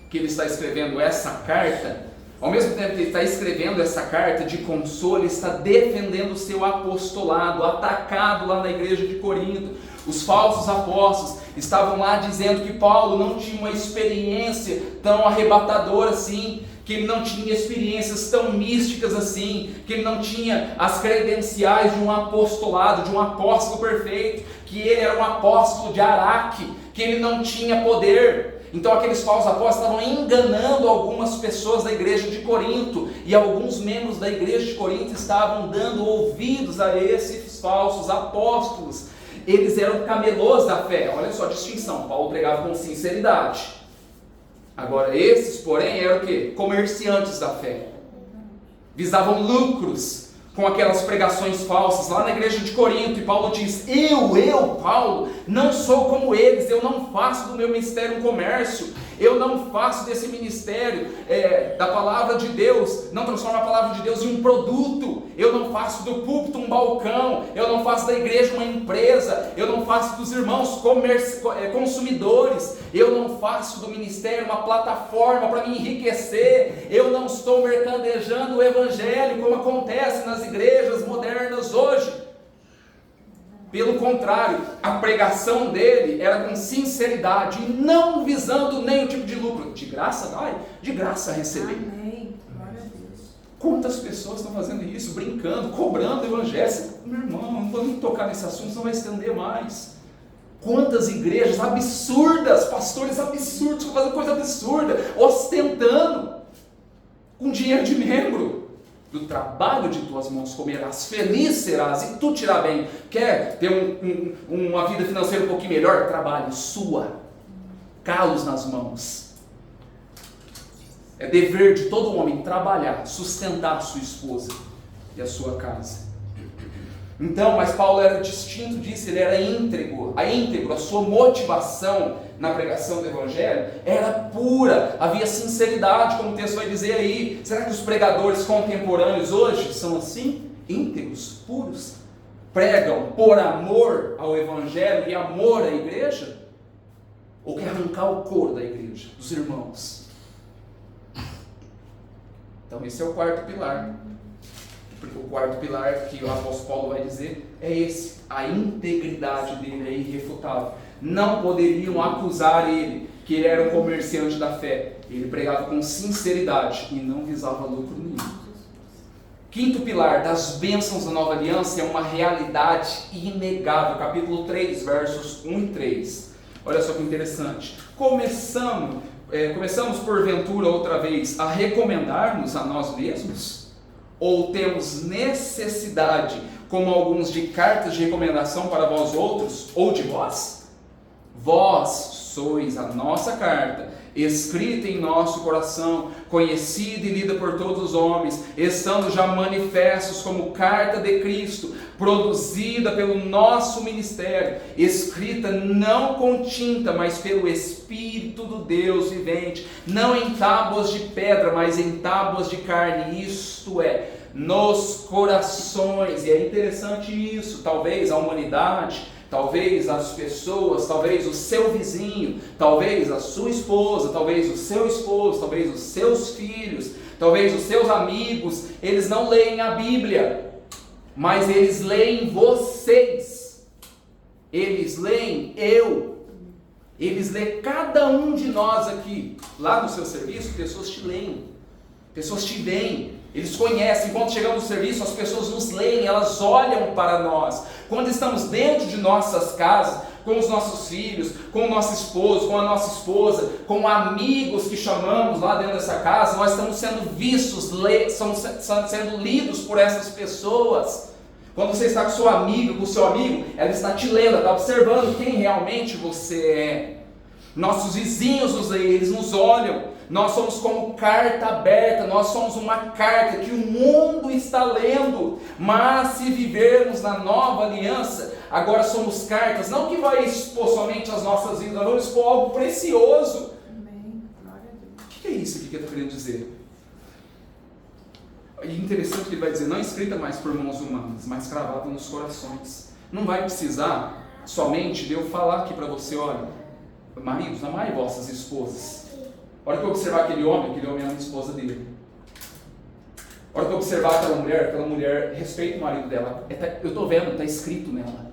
que ele está escrevendo essa carta, ao mesmo tempo que ele está escrevendo essa carta de consolo, ele está defendendo o seu apostolado, atacado lá na igreja de Corinto. Os falsos apóstolos estavam lá dizendo que Paulo não tinha uma experiência tão arrebatadora assim, que ele não tinha experiências tão místicas assim, que ele não tinha as credenciais de um apostolado, de um apóstolo perfeito, que ele era um apóstolo de Araque, que ele não tinha poder. Então aqueles falsos apóstolos estavam enganando algumas pessoas da igreja de Corinto, e alguns membros da igreja de Corinto estavam dando ouvidos a esses falsos apóstolos. Eles eram camelôs da fé. Olha só a distinção. Paulo pregava com sinceridade. Agora esses, porém, eram o quê? Comerciantes da fé. Visavam lucros com aquelas pregações falsas lá na igreja de Corinto. E Paulo diz: eu, Paulo, não sou como eles. Eu não faço do meu ministério um comércio. Eu não faço desse ministério da palavra de Deus, não transformo a palavra de Deus em um produto. Eu não faço do púlpito um balcão. Eu não faço da igreja uma empresa. Eu não faço dos irmãos consumidores. Eu não faço do ministério uma plataforma para me enriquecer. Eu não estou mercandejando o evangelho como acontece nas igrejas modernas hoje. Pelo contrário, a pregação dele era com sinceridade e não visando nenhum tipo de lucro. De graça vai, de graça receber. Amém. Glória a Deus. Quantas pessoas estão fazendo isso, brincando, cobrando o evangelho? Meu irmão, não vou nem tocar nesse assunto, senão vai estender mais. Quantas igrejas absurdas, pastores absurdos, fazendo coisa absurda, ostentando com dinheiro de membro. Do trabalho de tuas mãos comerás, feliz serás e tu te irá bem. Quer ter uma vida financeira um pouquinho melhor? Trabalhe, sua, calos nas mãos. É dever de todo homem trabalhar, sustentar a sua esposa e a sua casa. Então, mas Paulo era distinto disso, ele era íntegro. A sua motivação na pregação do Evangelho era pura, havia sinceridade, como o texto vai dizer aí. Será que os pregadores contemporâneos hoje são assim? Íntegros, puros? Pregam por amor ao Evangelho e amor à igreja? Ou quer arrancar o couro da igreja, dos irmãos? Então esse é o quarto pilar. O quarto pilar que o apóstolo Paulo vai dizer é esse: a integridade dele é irrefutável. Não poderiam acusar ele que ele era um comerciante da fé. Ele pregava com sinceridade e não visava lucro nenhum. Quinto pilar das bênçãos da nova aliança é uma realidade inegável. Capítulo 3, versos 1 e 3. Olha só que interessante. Começamos porventura outra vez a recomendar-nos a nós mesmos? Ou temos necessidade, como alguns, de cartas de recomendação para vós outros, ou de vós? Vós sois a nossa carta, escrita em nosso coração, conhecida e lida por todos os homens, estando já manifestos como carta de Cristo, produzida pelo nosso ministério, escrita não com tinta, mas pelo Espírito do Deus vivente, não em tábuas de pedra, mas em tábuas de carne, isto é, nos corações. E é interessante isso. Talvez a humanidade, talvez as pessoas, talvez o seu vizinho, talvez a sua esposa, talvez o seu esposo, talvez os seus filhos, talvez os seus amigos, eles não leem a Bíblia, mas eles leem vocês, eles leem eles leem cada um de nós aqui. Lá no seu serviço, pessoas te leem, pessoas te veem, eles conhecem. Quando chegamos no serviço, as pessoas nos leem, elas olham para nós. Quando estamos dentro de nossas casas, com os nossos filhos, com o nosso esposo, com a nossa esposa, com amigos que chamamos lá dentro dessa casa, nós estamos sendo vistos, estamos sendo lidos por essas pessoas. Quando você está com sua amiga, com o seu amigo, ela está te lendo, ela está observando quem realmente você é. Nossos vizinhos nos leem, eles nos olham. Nós somos como carta aberta, nós somos uma carta que o mundo está lendo. Mas se vivermos na nova aliança, agora somos cartas, não que vai expor somente as nossas vidas, nós vamos expor algo precioso. Amém. Glória a Deus. O que é isso aqui que ele está querendo dizer? E interessante que ele vai dizer, não escrita mais por mãos humanas, mas cravada nos corações. Não vai precisar somente de eu falar aqui para você, olha, maridos, amai vossas esposas. A hora que eu observar aquele homem ama a esposa dele. A hora que eu observar aquela mulher respeita o marido dela. Eu estou vendo, está escrito nela.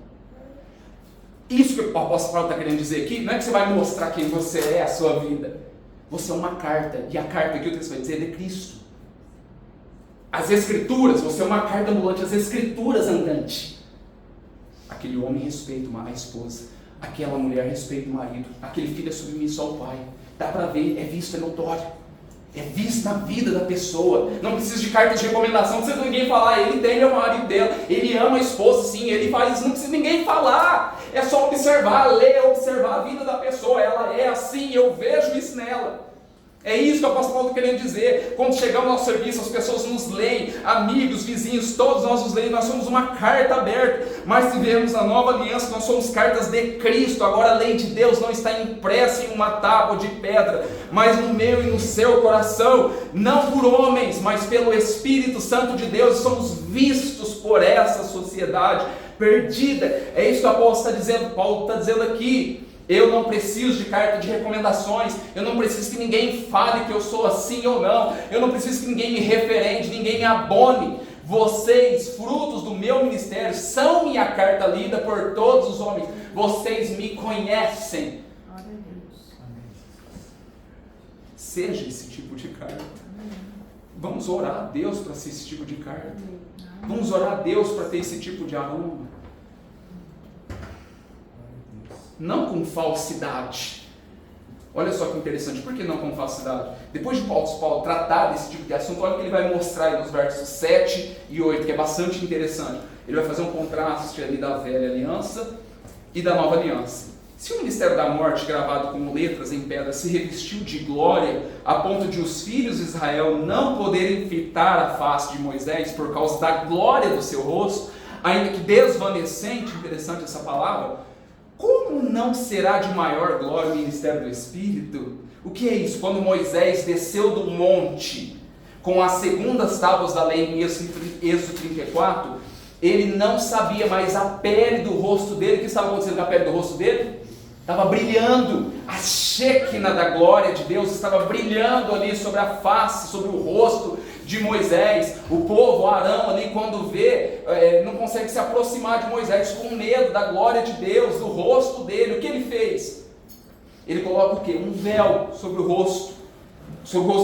Isso que o apóstolo Paulo está querendo dizer aqui, não é que você vai mostrar quem você é, a sua vida. Você é uma carta, e a carta que o texto vai dizer é de Cristo. As Escrituras, você é uma carta ambulante, as Escrituras andante. Aquele homem respeita a esposa, aquela mulher respeita o marido, aquele filho é submisso ao pai. Dá para ver, é visto, é notório, é visto na vida da pessoa. Não precisa de cartas de recomendação, não precisa ninguém falar, ele tem o marido dela, ele ama a esposa, sim, ele faz isso, não precisa ninguém falar, é só observar, ler, observar a vida da pessoa, ela é assim, eu vejo isso nela. É isso que o apóstolo Paulo está querendo dizer. Quando chegamos ao serviço, as pessoas nos leem, amigos, vizinhos, todos nós nos leem, nós somos uma carta aberta. Mas se viermos na nova aliança, nós somos cartas de Cristo. Agora a lei de Deus não está impressa em uma tábua de pedra, mas no meu e no seu coração, não por homens, mas pelo Espírito Santo de Deus. Somos vistos por essa sociedade perdida. É isso que o apóstolo está dizendo. Paulo está dizendo aqui. Eu não preciso de carta de recomendações, eu não preciso que ninguém fale que eu sou assim ou não, eu não preciso que ninguém me referende, ninguém me abone. Vocês, frutos do meu ministério, são minha carta lida por todos os homens. Vocês me conhecem. Glória a Deus. Seja esse tipo de carta. Vamos orar a Deus para ser esse tipo de carta. Vamos orar a Deus para ter esse tipo de aroma. Não com falsidade. Olha só que interessante, por que não com falsidade? Depois de Paulo tratar desse tipo de assunto, olha o que ele vai mostrar aí nos versos 7 e 8, que é bastante interessante. Ele vai fazer um contraste ali da velha aliança e da nova aliança. Se o ministério da morte, gravado com letras em pedra, se revestiu de glória, a ponto de os filhos de Israel não poderem fitar a face de Moisés por causa da glória do seu rosto, ainda que desvanecente, interessante essa palavra, como não será de maior glória o ministério do Espírito? O que é isso? Quando Moisés desceu do monte com as segundas tábuas da lei em Êxodo 34, ele não sabia mais a pele do rosto dele. O que estava acontecendo com a pele do rosto dele? Estava brilhando, a Shekinah da glória de Deus estava brilhando ali sobre a face, sobre o rosto de Moisés. O povo, Arão ali, quando vê, não consegue se aproximar de Moisés com medo da glória de Deus, do rosto dele. O que ele fez? Ele coloca o quê? Um véu sobre o rosto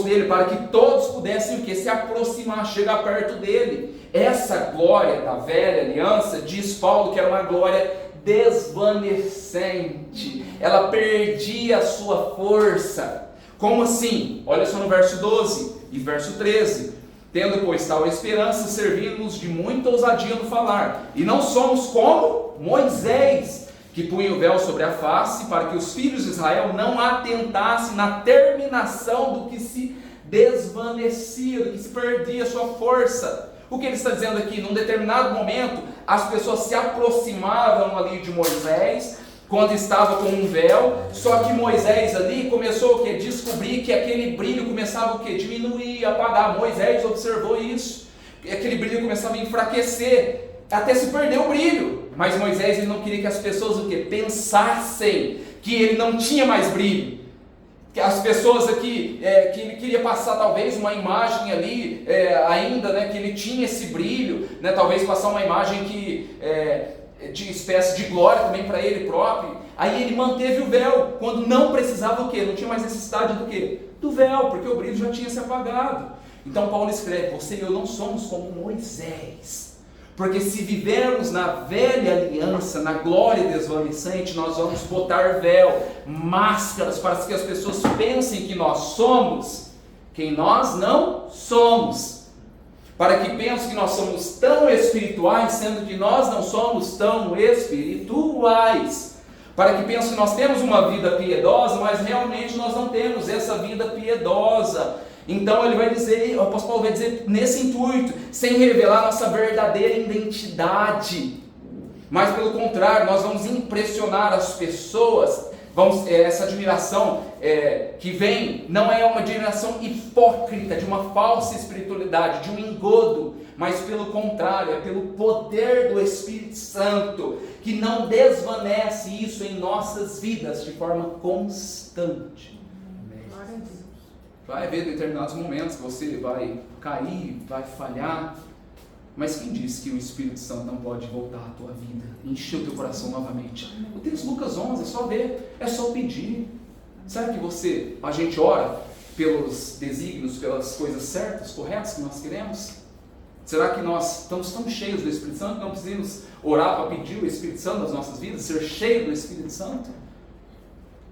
dele, para que todos pudessem o quê? Se aproximar, chegar perto dele. Essa glória da velha aliança, diz Paulo, que era uma glória desvanecente, ela perdia a sua força. Como assim? Olha só no verso 12 e verso 13: tendo pois tal esperança, servimos de muita ousadia no falar, e não somos como Moisés, que punha o véu sobre a face, para que os filhos de Israel não atentassem na terminação do que se desvanecia, do que se perdia a sua força. O que ele está dizendo aqui? Num determinado momento, as pessoas se aproximavam ali de Moisés, quando estava com um véu, só que Moisés ali começou o quê? Descobrir que aquele brilho começava o quê? Diminuir, apagar. Moisés observou isso, aquele brilho começava a enfraquecer, até se perder o brilho. Mas Moisés, ele não queria que as pessoas o quê? Pensassem que ele não tinha mais brilho. Que as pessoas aqui, que ele queria passar talvez uma imagem ali, ainda, né, que ele tinha esse brilho, né, talvez passar uma imagem de espécie de glória também para ele próprio. Aí ele manteve o véu, quando não precisava o quê? Não tinha mais necessidade do quê? Do véu, porque o brilho já tinha se apagado. Então Paulo escreve: você e eu não somos como Moisés. Porque se vivermos na velha aliança, na glória desvanecente, nós vamos botar véu, máscaras, para que as pessoas pensem que nós somos quem nós não somos. Para que pensem que nós somos tão espirituais, sendo que nós não somos tão espirituais. Para que pensem que nós temos uma vida piedosa, mas realmente nós não temos essa vida piedosa. Então ele vai dizer, o apóstolo Paulo vai dizer nesse intuito, sem revelar nossa verdadeira identidade, mas pelo contrário, nós vamos impressionar as pessoas. Essa admiração que vem, não é uma admiração hipócrita, de uma falsa espiritualidade, de um engodo, mas pelo contrário, é pelo poder do Espírito Santo, que não desvanece isso em nossas vidas de forma constante. Glória a Deus. Vai haver determinados momentos que você vai cair, vai falhar, mas quem disse que o Espírito Santo não pode voltar à tua vida, encher o teu coração novamente? O texto Lucas 11, é só ver, é só pedir. Será que a gente ora pelos desígnios, pelas coisas certas, corretas que nós queremos? Será que nós estamos tão cheios do Espírito Santo que não precisamos orar para pedir o Espírito Santo nas nossas vidas, ser cheio do Espírito Santo?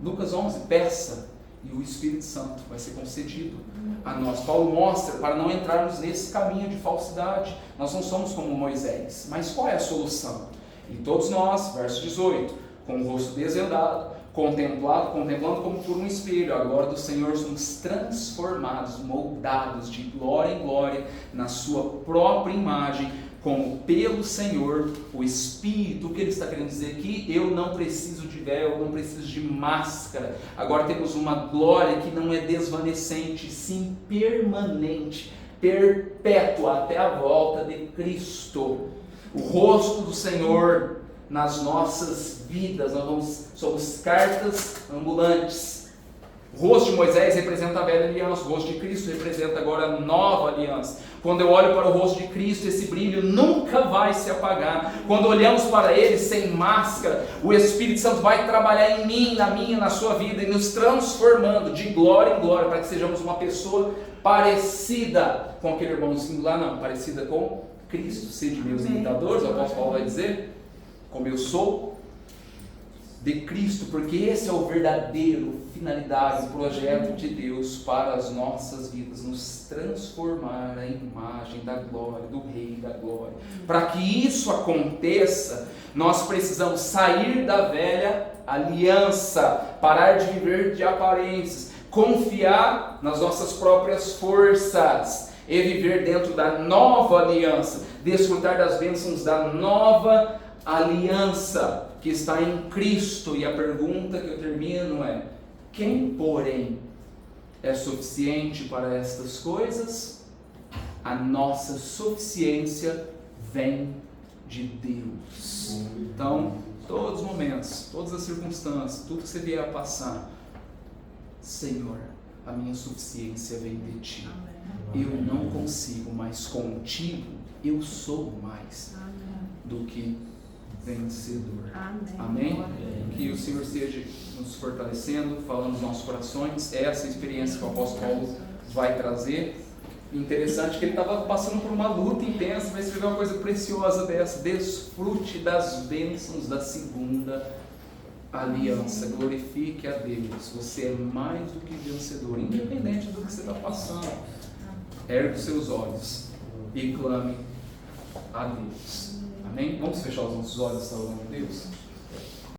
Lucas 11, peça, e o Espírito Santo vai ser concedido a nós. Paulo mostra, para não entrarmos nesse caminho de falsidade, nós não somos como Moisés. Mas qual é a solução? E todos nós, verso 18, com o rosto desvendado, contemplando como por um espelho a glória do Senhor, somos transformados, moldados de glória em glória, na sua própria imagem, como pelo Senhor, o Espírito. O que ele está querendo dizer aqui? Eu não preciso de véu, eu não preciso de máscara. Agora temos uma glória que não é desvanecente, sim permanente, perpétua, até a volta de Cristo. O rosto do Senhor nas nossas vidas, somos cartas ambulantes. O rosto de Moisés representa a velha aliança, o rosto de Cristo representa agora a nova aliança. Quando eu olho para o rosto de Cristo, esse brilho nunca vai se apagar. Quando olhamos para Ele sem máscara, o Espírito Santo vai trabalhar em mim, na minha, na sua vida, e nos transformando de glória em glória, para que sejamos uma pessoa parecida com aquele irmãozinho lá, não, parecida com Cristo. Sede meus imitadores, o apóstolo Paulo vai dizer, como eu sou de Cristo, porque esse é o verdadeiro finalidade, o projeto de Deus para as nossas vidas, nos transformar na imagem da glória, do Rei da glória. Para que isso aconteça, nós precisamos sair da velha aliança, parar de viver de aparências, confiar nas nossas próprias forças. e viver dentro da nova aliança, desfrutar das bênçãos da nova aliança que está em Cristo. E a pergunta que eu termino é: quem, porém, é suficiente para estas coisas? A nossa suficiência vem de Deus. Então, todos os momentos, todas as circunstâncias, tudo que você vier a passar, Senhor, a minha suficiência vem de Ti. Eu não consigo, mas contigo eu sou mais do que vencedor. Amém? Que o Senhor esteja nos fortalecendo, falando nos nossos corações. Essa experiência que o apóstolo Paulo vai trazer. Interessante que ele estava passando por uma luta intensa, vai escrever uma coisa preciosa dessa: desfrute das bênçãos da segunda aliança, glorifique a Deus, você é mais do que vencedor, independente do que você está passando. Ergue os seus olhos e clame a Deus. Amém? Vamos fechar os nossos olhos e estar orando a Deus?